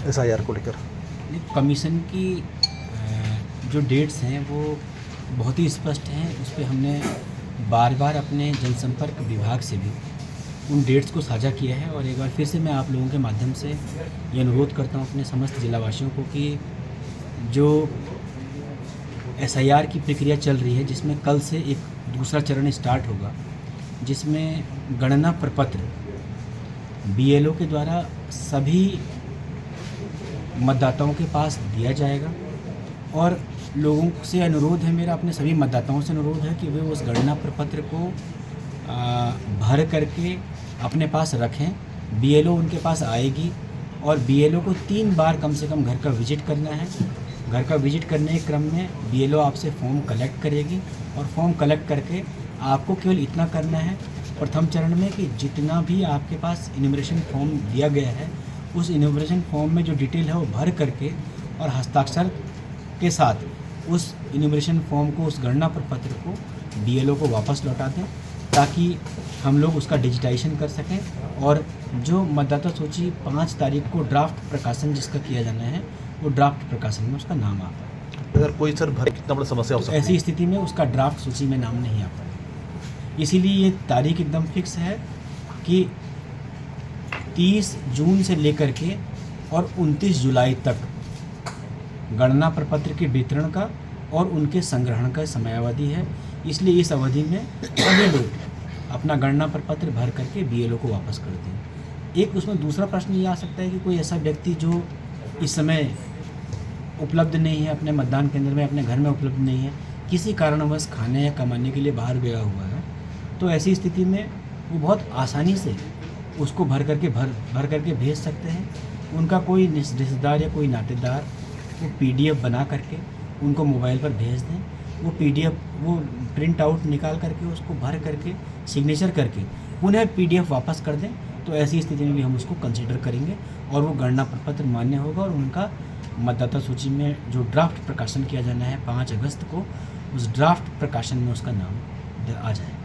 SIR को लेकर? Commission की जो डेट्स हैं वो बहुत ही स्पष्ट हैं। उस पर हमने बार बार अपने जनसंपर्क विभाग से भी उन डेट्स को साझा किया है। और एक बार फिर से मैं आप लोगों के माध्यम से ये अनुरोध करता हूँ अपने समस्त जिलावासियों को कि जो SIR की प्रक्रिया चल रही है, जिसमें कल से एक दूसरा चरण स्टार्ट होगा, जिसमें गणना प्रपत्र BLO के द्वारा सभी मतदाताओं के पास दिया जाएगा। और लोगों से अनुरोध है मेरा, अपने सभी मतदाताओं से अनुरोध है कि वे उस गणना प्रपत्र को भर करके अपने पास रखें। BLO उनके पास आएगी और BLO को 3 बार कम से कम घर का विजिट करना है। घर का विजिट करने के क्रम में BLO आपसे फॉर्म कलेक्ट करेगी और फॉर्म कलेक्ट करके आपको केवल इतना करना है प्रथम चरण में कि जितना भी आपके पास इन्यूमरेशन फॉर्म दिया गया है, उस इन्यूमरेशन फॉर्म में जो डिटेल है वो भर करके और हस्ताक्षर के साथ उस इन्यूमरेशन फॉर्म को, उस गणना प्रपत्र को BLO को वापस लौटा दें, ताकि हम लोग उसका डिजिटाइजेशन कर सकें। और जो मतदाता सूची 5 तारीख को ड्राफ्ट प्रकाशन जिसका किया जाना है, वो ड्राफ्ट प्रकाशन में उसका नाम आता है। अगर कोई सर भर कितना बड़ा समस्या हो सकती है, ऐसी स्थिति में उसका ड्राफ्ट सूची में नाम नहीं आता है। इसीलिए ये तारीख एकदम फिक्स है कि 30 जून से लेकर के और 29 जुलाई तक गणना प्रपत्र के वितरण का और उनके संग्रहण का समयावधि है। इसलिए इस अवधि में सभी लोग अपना गणना प्रपत्र भर करके BLO को वापस कर दें। एक उसमें दूसरा प्रश्न ये आ सकता है कि कोई ऐसा व्यक्ति जो इस समय उपलब्ध नहीं है, अपने मतदान केंद्र में, अपने घर में उपलब्ध नहीं है, किसी कारणवश खाने या कमाने के लिए बाहर गया हुआ है, तो ऐसी स्थिति में वो बहुत आसानी से उसको भर करके भेज सकते हैं। उनका कोई रिश्तेदार या कोई नातेदार वो PDF बना करके उनको मोबाइल पर भेज दें। वो PDF वो प्रिंट आउट निकाल करके उसको भर करके सिग्नेचर करके पुनः PDF वापस कर दें, तो ऐसी स्थिति में भी हम उसको कंसिडर करेंगे और वो गणना प्रपत्र मान्य होगा और उनका मतदाता सूची में जो ड्राफ्ट प्रकाशन किया जाना है 5 अगस्त को, उस ड्राफ्ट प्रकाशन में उसका नाम आ जाएगा।